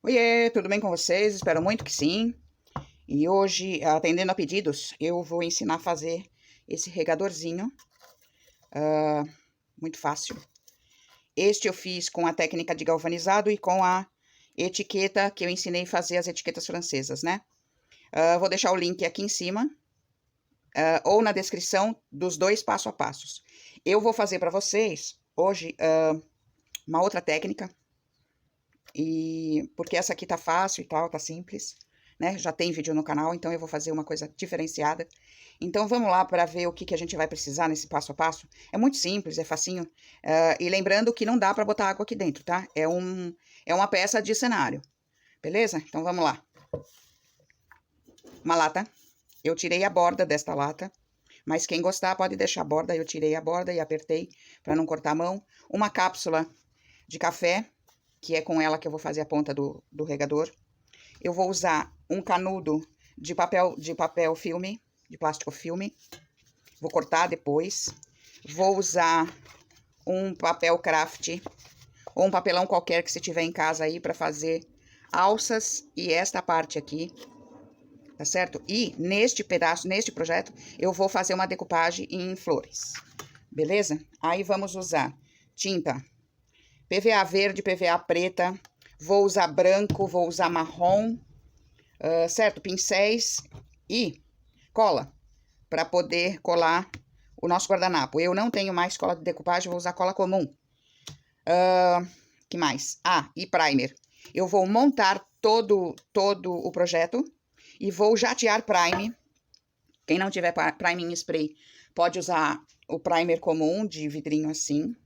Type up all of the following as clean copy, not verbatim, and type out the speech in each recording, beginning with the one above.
Oiê, tudo bem com vocês? Espero muito que sim. E hoje, atendendo a pedidos, eu vou ensinar a fazer esse regadorzinho. Muito fácil. Este eu fiz com a técnica de galvanizado e com a etiqueta que eu ensinei a fazer as etiquetas francesas, né? Vou deixar o link aqui em cima, ou na descrição dos dois passo a passos. Eu vou fazer para vocês hoje uma outra técnica. E porque essa aqui tá fácil e tal, tá simples, né? Já tem vídeo no canal, então eu vou fazer uma coisa diferenciada. Então vamos lá para ver o que a gente vai precisar nesse passo a passo. É muito simples, é facinho. E lembrando que não dá para botar água aqui dentro, tá? É uma peça de cenário, beleza? Então vamos lá. Uma lata. Eu tirei a borda desta lata, mas quem gostar pode deixar a borda. Eu tirei a borda e apertei para não cortar a mão. Uma cápsula de café, que é com ela que eu vou fazer a ponta do regador. Eu vou usar um canudo de papel filme, de plástico filme. Vou cortar depois. Vou usar um papel craft, ou um papelão qualquer que você tiver em casa aí para fazer alças e esta parte aqui, tá certo? E neste pedaço, neste projeto, eu vou fazer uma decupagem em flores, beleza? Aí vamos usar tinta PVA verde, PVA preta, vou usar branco, vou usar marrom, certo? Pincéis e cola, para poder colar o nosso guardanapo. Eu não tenho mais cola de decupagem, vou usar cola comum. Que mais? E primer. Eu vou montar todo o projeto e vou jatear prime. Quem não tiver primer em spray, pode usar o primer comum de vidrinho assim,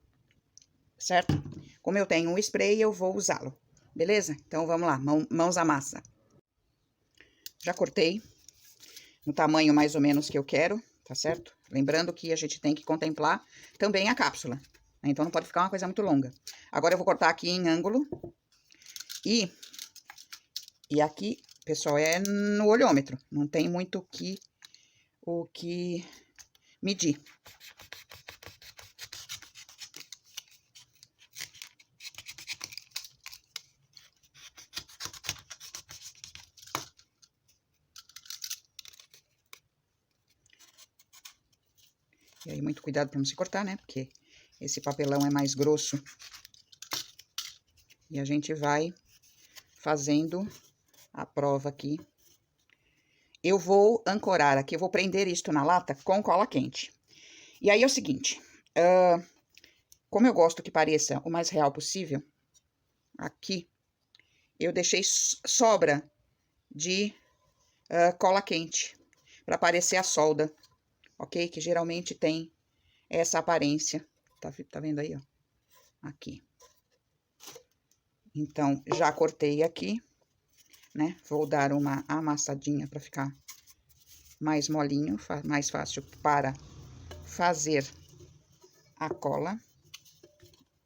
certo? Como eu tenho um spray, eu vou usá-lo, beleza? Então, vamos lá, mãos à massa. Já cortei no tamanho mais ou menos que eu quero, tá certo? Lembrando que a gente tem que contemplar também a cápsula, né? Então, não pode ficar uma coisa muito longa. Agora, eu vou cortar aqui em ângulo e aqui, pessoal, é no olhômetro, não tem muito o que medir. E aí, muito cuidado para não se cortar, né? Porque esse papelão é mais grosso. E a gente vai fazendo a prova aqui. Eu vou ancorar aqui, eu vou prender isto na lata com cola quente. E aí é o seguinte, como eu gosto que pareça o mais real possível, aqui eu deixei sobra de cola quente, para parecer a solda, ok? Que geralmente tem essa aparência, tá vendo aí, ó? Aqui. Então, já cortei aqui, né? Vou dar uma amassadinha para ficar mais molinho, mais fácil para fazer a cola,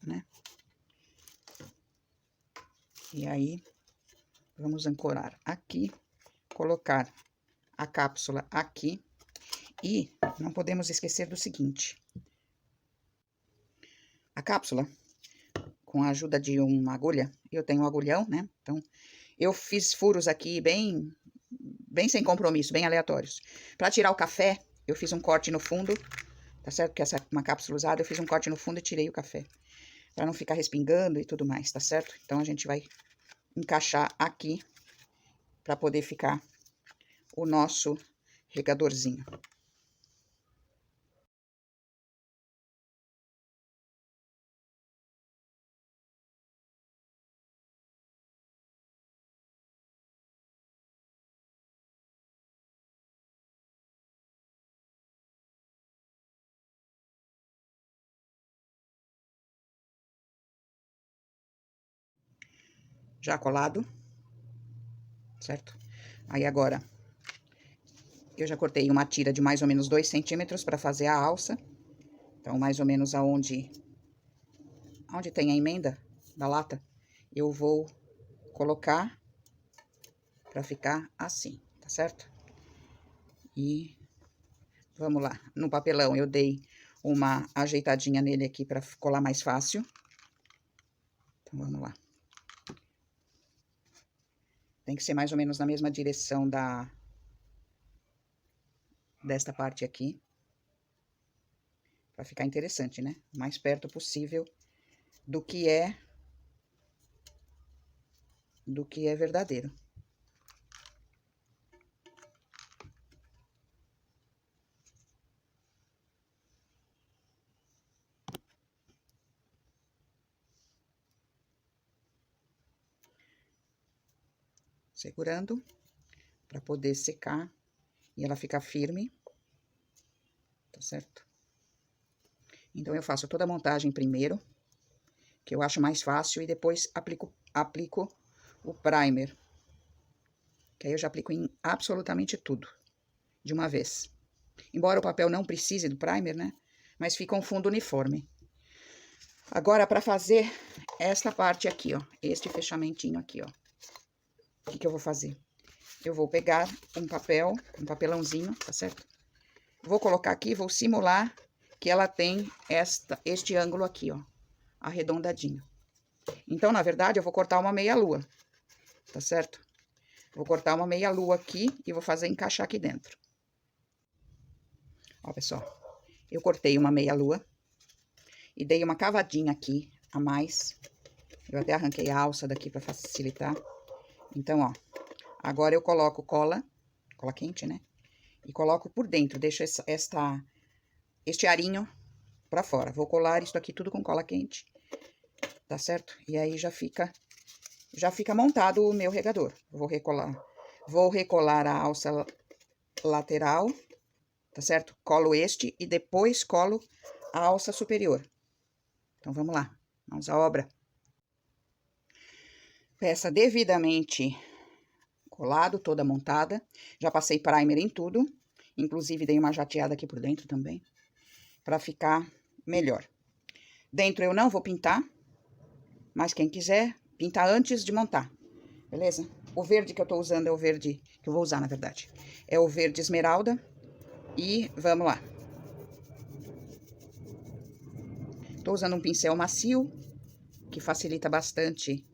né? E aí, vamos ancorar aqui, colocar a cápsula aqui. E não podemos esquecer do seguinte. A cápsula, com a ajuda de uma agulha, eu tenho um agulhão, né? Então, eu fiz furos aqui bem sem compromisso, bem aleatórios. Para tirar o café, eu fiz um corte no fundo, tá certo? Porque essa é uma cápsula usada, eu fiz um corte no fundo e tirei o café. Para não ficar respingando e tudo mais, tá certo? Então, a gente vai encaixar aqui, para poder ficar o nosso regadorzinho. Já colado, certo? Aí agora, eu já cortei uma tira de mais ou menos 2 centímetros para fazer a alça. Então, mais ou menos aonde tem a emenda da lata, eu vou colocar para ficar assim, tá certo? E vamos lá. No papelão eu dei uma ajeitadinha nele aqui para colar mais fácil. Então, vamos lá. Tem que ser mais ou menos na mesma direção desta parte aqui. Pra ficar interessante, né? O mais perto possível do que é verdadeiro. Segurando para poder secar e ela ficar firme, tá certo? Então, eu faço toda a montagem primeiro, que eu acho mais fácil, e depois aplico o primer. Que aí eu já aplico em absolutamente tudo, de uma vez. Embora o papel não precise do primer, né? Mas fica um fundo uniforme. Agora, para fazer esta parte aqui, ó, este fechamentinho aqui, ó. O que eu vou fazer? Eu vou pegar um papelãozinho, tá certo? Vou colocar aqui, vou simular que ela tem este ângulo aqui, ó, arredondadinho. Então, na verdade, eu vou cortar uma meia-lua, tá certo? Vou cortar uma meia-lua aqui e vou fazer encaixar aqui dentro. Ó, pessoal, eu cortei uma meia-lua e dei uma cavadinha aqui a mais. Eu até arranquei a alça daqui para facilitar. Então, ó, agora eu coloco cola quente, né? E coloco por dentro, deixo este arinho pra fora. Vou colar isso aqui tudo com cola quente, tá certo? E aí já fica montado o meu regador. Vou recolar a alça lateral, tá certo? Colo este e depois colo a alça superior. Então, vamos lá. Vamos à obra. Peça devidamente colado, toda montada. Já passei primer em tudo. Inclusive, dei uma jateada aqui por dentro também, para ficar melhor. Dentro eu não vou pintar, mas quem quiser, pintar antes de montar, beleza? O verde que eu tô usando é o verde, que eu vou usar, na verdade, é o verde esmeralda. E vamos lá. Tô usando um pincel macio, que facilita bastante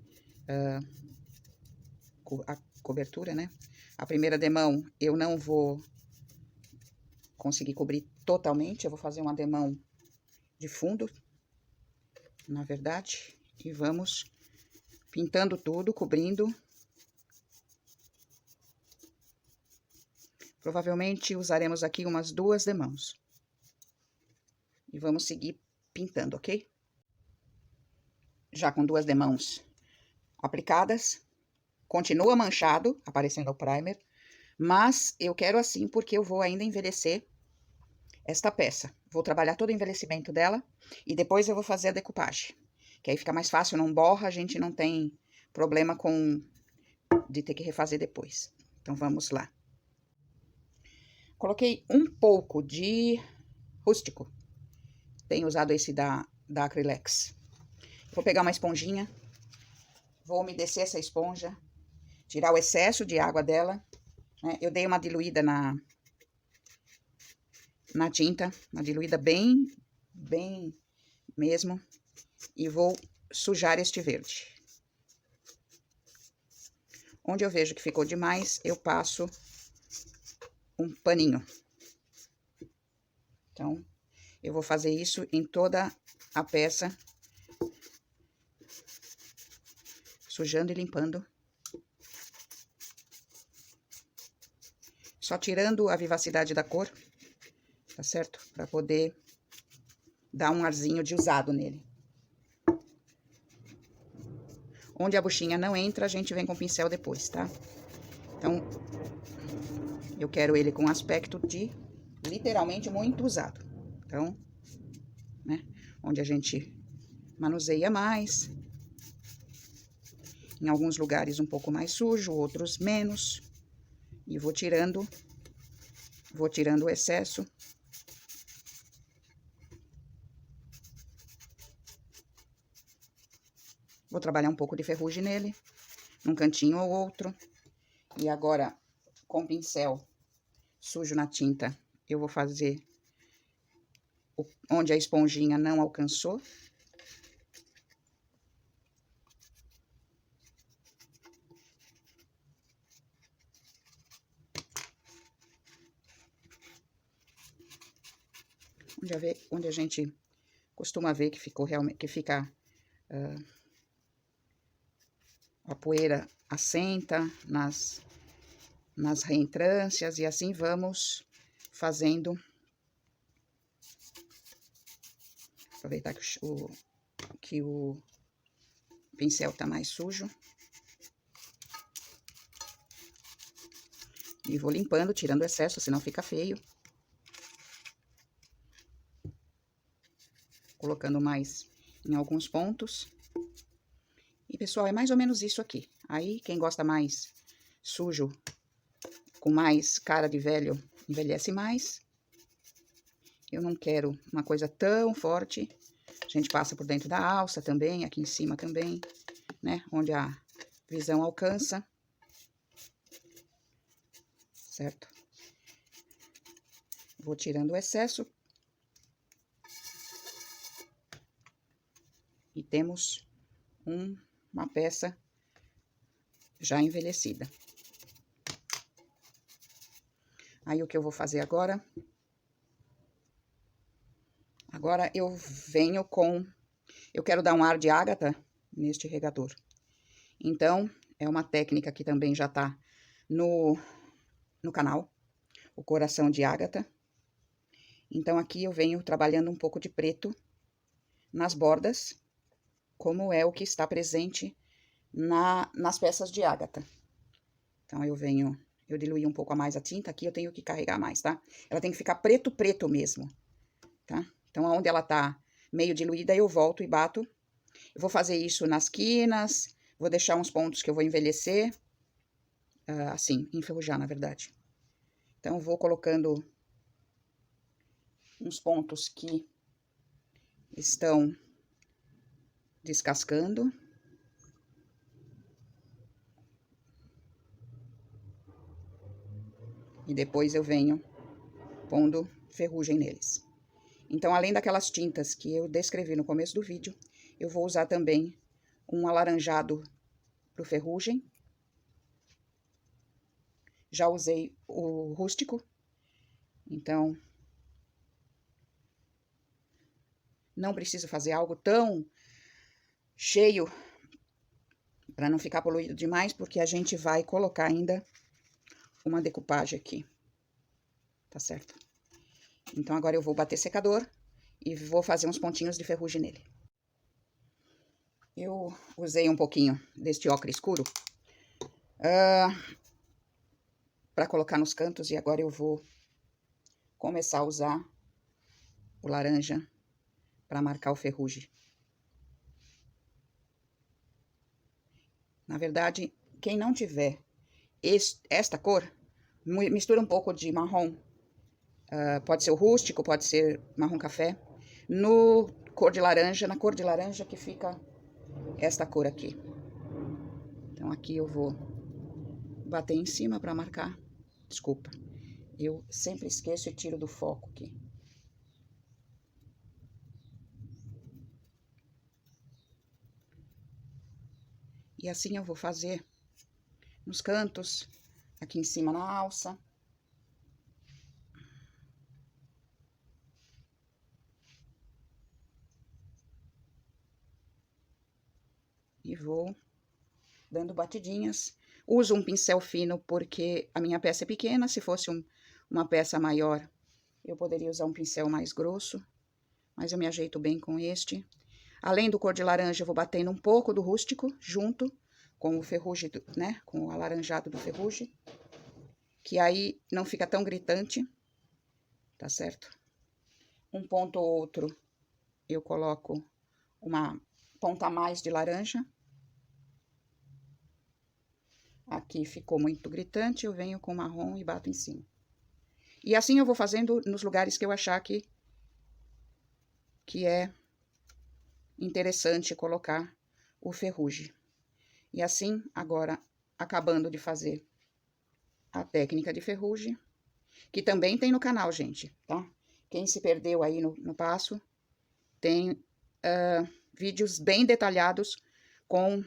a cobertura, né? A primeira demão eu não vou conseguir cobrir totalmente, eu vou fazer uma demão de fundo, na verdade, e vamos pintando tudo, cobrindo. Provavelmente usaremos aqui umas 2 demãos. E vamos seguir pintando, ok? Já com 2 demãos aplicadas, continua manchado, aparecendo o primer, mas eu quero assim porque eu vou ainda envelhecer esta peça. Vou trabalhar todo o envelhecimento dela e depois eu vou fazer a decupagem, que aí fica mais fácil, não borra, a gente não tem problema de ter que refazer depois. Então, vamos lá. Coloquei um pouco de rústico. Tenho usado esse da Acrylex. Vou pegar uma esponjinha, vou umedecer essa esponja, tirar o excesso de água dela, né? Eu dei uma diluída na tinta, uma diluída bem mesmo, e vou sujar este verde. Onde eu vejo que ficou demais, eu passo um paninho. Então, eu vou fazer isso em toda a peça, sujando e limpando. Só tirando a vivacidade da cor, tá certo? Pra poder dar um arzinho de usado nele. Onde a buchinha não entra, a gente vem com o pincel depois, tá? Então, eu quero ele com aspecto de, literalmente, muito usado. Então, né? Onde a gente manuseia mais. Em alguns lugares um pouco mais sujo, outros menos. E vou tirando o excesso. Vou trabalhar um pouco de ferrugem nele, num cantinho ou outro. E agora, com o pincel sujo na tinta, eu vou fazer onde a esponjinha não alcançou. onde a gente costuma ver que ficou realmente, que fica a poeira assenta nas reentrâncias, e assim vamos fazendo. Aproveitar que o pincel tá mais sujo. E vou limpando, tirando o excesso, senão fica feio. Colocando mais em alguns pontos. E, pessoal, é mais ou menos isso aqui. Aí, quem gosta mais sujo, com mais cara de velho, envelhece mais. Eu não quero uma coisa tão forte. A gente passa por dentro da alça também, aqui em cima também, né? Onde a visão alcança. Certo? Vou tirando o excesso. E temos uma peça já envelhecida. Aí, o que eu vou fazer agora? Agora, eu venho com... Eu quero dar um ar de ágata neste regador. Então, é uma técnica que também já tá no canal. O coração de ágata. Então, aqui eu venho trabalhando um pouco de preto nas bordas, como é o que está presente nas peças de ágata. Então, eu diluí um pouco a mais a tinta, aqui eu tenho que carregar mais, tá? Ela tem que ficar preto mesmo, tá? Então, onde ela tá meio diluída, eu volto e bato. Eu vou fazer isso nas quinas, vou deixar uns pontos que eu vou envelhecer, assim, enferrujar, na verdade. Então, vou colocando uns pontos que estão descascando. E depois eu venho pondo ferrugem neles. Então, além daquelas tintas que eu descrevi no começo do vídeo, eu vou usar também um alaranjado pro ferrugem. Já usei o rústico. Então, não preciso fazer algo tão cheio para não ficar poluído demais, porque a gente vai colocar ainda uma decupagem aqui. Tá certo? Então, agora eu vou bater secador e vou fazer uns pontinhos de ferrugem nele. Eu usei um pouquinho deste ocre escuro para colocar nos cantos, e agora eu vou começar a usar o laranja para marcar o ferrugem. Na verdade, quem não tiver esta cor, mistura um pouco de marrom. Pode ser o rústico, pode ser marrom café. Na cor de laranja que fica esta cor aqui. Então, aqui eu vou bater em cima para marcar. Desculpa, eu sempre esqueço e tiro do foco aqui. E assim eu vou fazer nos cantos, aqui em cima na alça. E vou dando batidinhas. Uso um pincel fino porque a minha peça é pequena. Se fosse uma peça maior, eu poderia usar um pincel mais grosso. Mas eu me ajeito bem com este. Além do cor de laranja, eu vou batendo um pouco do rústico junto com o ferrugem, né? Com o alaranjado do ferrugem. Que aí não fica tão gritante. Tá certo? Um ponto ou outro, eu coloco uma ponta a mais de laranja. Aqui ficou muito gritante, eu venho com marrom e bato em cima. E assim eu vou fazendo nos lugares que eu achar que é interessante colocar o ferrugem. E assim, agora, acabando de fazer a técnica de ferrugem, que também tem no canal, gente, tá? Quem se perdeu aí no passo, tem vídeos bem detalhados com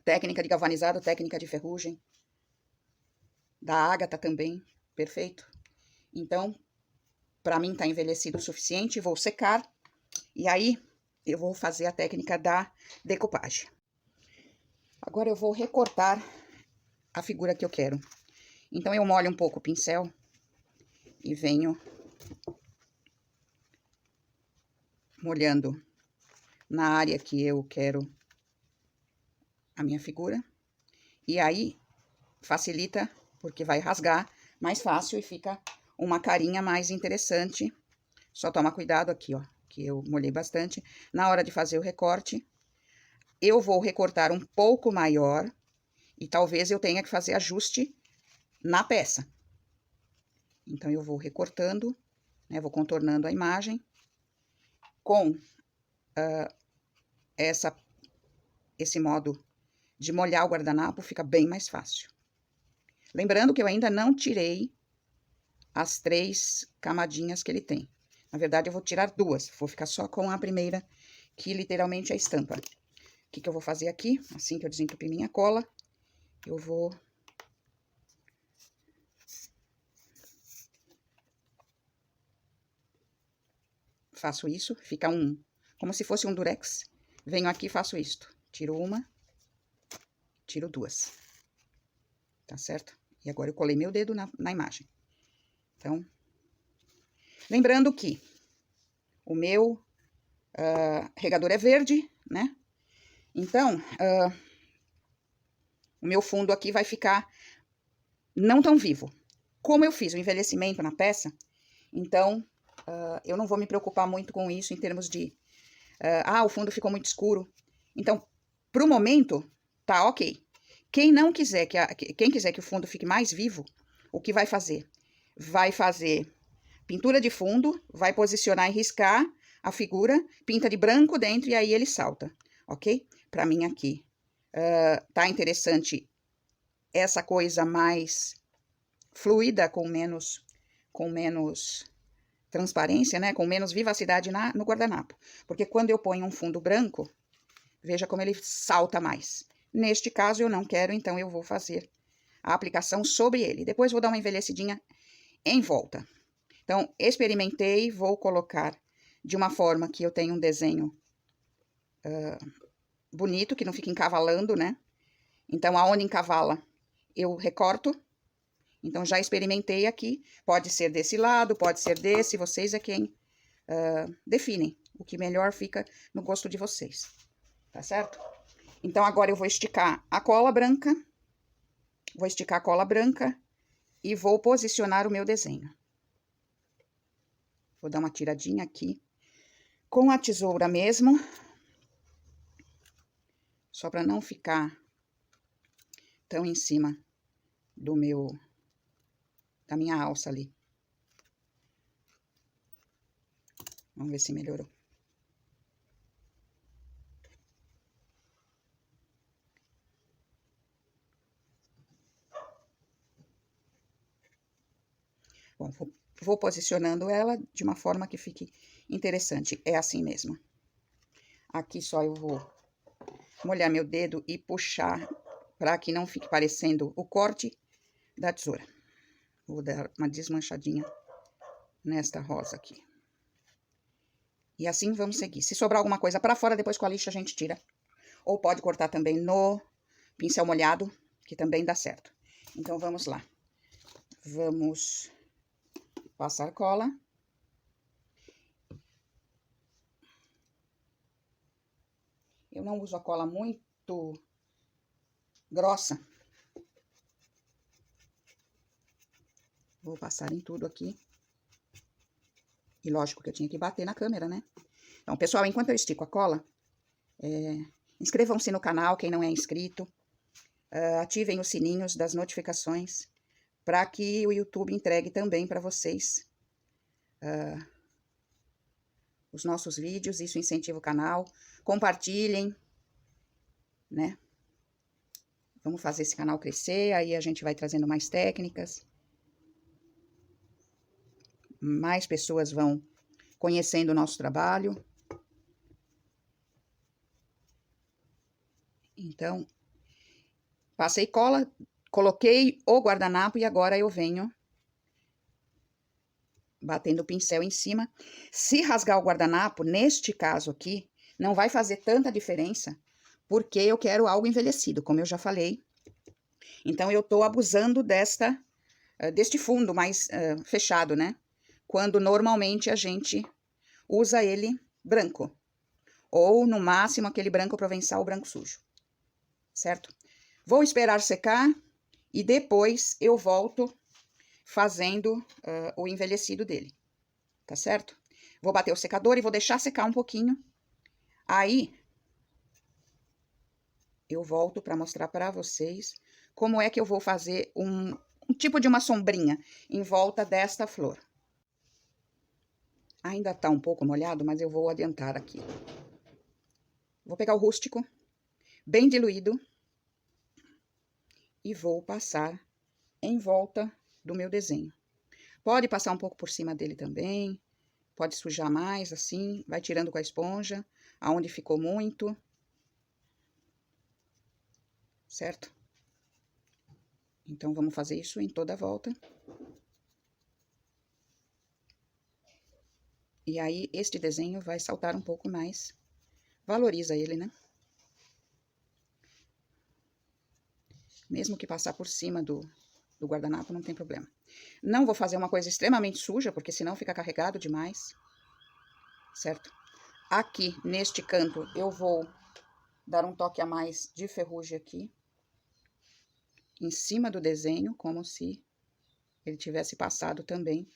técnica de galvanizado, técnica de ferrugem, da ágata também, perfeito? Então, Para mim tá envelhecido o suficiente, vou secar. E aí, eu vou fazer a técnica da decoupagem. Agora eu vou recortar a figura que eu quero. Então, eu molho um pouco o pincel e venho molhando na área que eu quero a minha figura. E aí, facilita, porque vai rasgar mais fácil e fica uma carinha mais interessante. Só toma cuidado aqui, ó, que eu molhei bastante. Na hora de fazer o recorte, eu vou recortar um pouco maior e talvez eu tenha que fazer ajuste na peça. Então, eu vou recortando, né, vou contornando a imagem com esse modo de molhar o guardanapo, fica bem mais fácil. Lembrando que eu ainda não tirei as 3 camadinhas que ele tem. Na verdade, eu vou tirar 2, vou ficar só com a primeira, que literalmente é a estampa. O que eu vou fazer aqui? Assim que eu desentupi minha cola, eu vou... Faço isso, fica como se fosse um durex. Venho aqui e faço isto. Tiro uma, tiro 2. Tá certo? E agora eu colei meu dedo na imagem. Então, lembrando que o meu regador é verde, né? Então, o meu fundo aqui vai ficar não tão vivo. Como eu fiz o envelhecimento na peça, então, eu não vou me preocupar muito com isso em termos de... o fundo ficou muito escuro. Então, pro momento, tá ok. Quem não quiser quem quiser que o fundo fique mais vivo, o que vai fazer? Vai fazer pintura de fundo, vai posicionar e riscar a figura, pinta de branco dentro e aí ele salta, ok? Para mim aqui tá interessante essa coisa mais fluida, com menos transparência, né? Com menos vivacidade no guardanapo. Porque quando eu ponho um fundo branco, veja como ele salta mais. Neste caso eu não quero, então eu vou fazer a aplicação sobre ele. Depois vou dar uma envelhecidinha em volta. Então, experimentei, vou colocar de uma forma que eu tenha um desenho bonito, que não fique encavalando, né? Então, aonde encavala, eu recorto. Então, já experimentei aqui. Pode ser desse lado, pode ser desse. Vocês é quem definem. O que melhor fica no gosto de vocês. Tá certo? Então, agora eu vou esticar a cola branca. Vou esticar a cola branca e vou posicionar o meu desenho. Vou dar uma tiradinha aqui com a tesoura mesmo, só para não ficar tão em cima da minha alça ali. Vamos ver se melhorou. Bom, vou posicionando ela de uma forma que fique interessante. É assim mesmo. Aqui só eu vou molhar meu dedo e puxar para que não fique parecendo o corte da tesoura. Vou dar uma desmanchadinha nesta rosa aqui. E assim vamos seguir. Se sobrar alguma coisa para fora, depois com a lixa a gente tira. Ou pode cortar também no pincel molhado, que também dá certo. Então, vamos lá. Vamos passar cola. Eu não uso a cola muito grossa. Vou passar em tudo aqui. E lógico que eu tinha que bater na câmera, né? Então, pessoal, enquanto eu estico a cola, inscrevam-se no canal, quem não é inscrito. Ativem os sininhos das notificações, para que o YouTube entregue também para vocês os nossos vídeos. Isso incentiva o canal. Compartilhem, né? Vamos fazer esse canal crescer, aí a gente vai trazendo mais técnicas. Mais pessoas vão conhecendo o nosso trabalho. Então, passei cola, coloquei o guardanapo e agora eu venho batendo o pincel em cima. Se rasgar o guardanapo, neste caso aqui, não vai fazer tanta diferença, porque eu quero algo envelhecido, como eu já falei. Então, eu tô abusando deste fundo mais fechado, né? Quando normalmente a gente usa ele branco. Ou, no máximo, aquele branco provençal, branco sujo. Certo? Vou esperar secar e depois eu volto fazendo o envelhecido dele. Tá certo? Vou bater o secador e vou deixar secar um pouquinho. Aí, eu volto para mostrar para vocês como é que eu vou fazer um tipo de uma sombrinha em volta desta flor. Ainda tá um pouco molhado, mas eu vou adiantar aqui. Vou pegar o rústico, bem diluído, e vou passar em volta do meu desenho. Pode passar um pouco por cima dele também, pode sujar mais, assim, vai tirando com a esponja, aonde ficou muito. Certo? Então, vamos fazer isso em toda a volta. E aí, este desenho vai saltar um pouco mais. Valoriza ele, né? Mesmo que passar por cima do guardanapo, não tem problema. Não vou fazer uma coisa extremamente suja, porque senão fica carregado demais. Certo? Aqui, neste canto, eu vou dar um toque a mais de ferrugem aqui. Em cima do desenho, como se ele tivesse passado também.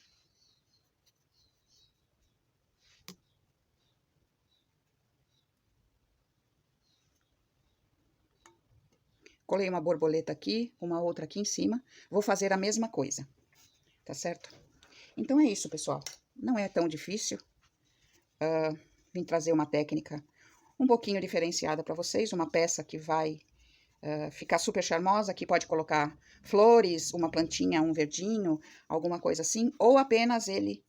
Colei uma borboleta aqui, uma outra aqui em cima. Vou fazer a mesma coisa, tá certo? Então, é isso, pessoal. Não é tão difícil. Vim trazer uma técnica um pouquinho diferenciada para vocês. Uma peça que vai ficar super charmosa. Aqui pode colocar flores, uma plantinha, um verdinho, alguma coisa assim. Ou apenas ele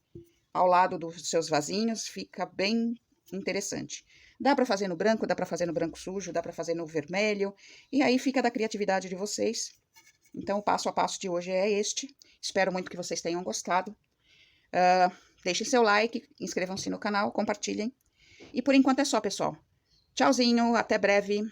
ao lado dos seus vasinhos, fica bem interessante. Dá para fazer no branco, dá para fazer no branco sujo, dá para fazer no vermelho, e aí fica da criatividade de vocês. Então, o passo a passo de hoje é este. Espero muito que vocês tenham gostado. Deixem seu like, inscrevam-se no canal, compartilhem. E por enquanto é só, pessoal. Tchauzinho, até breve.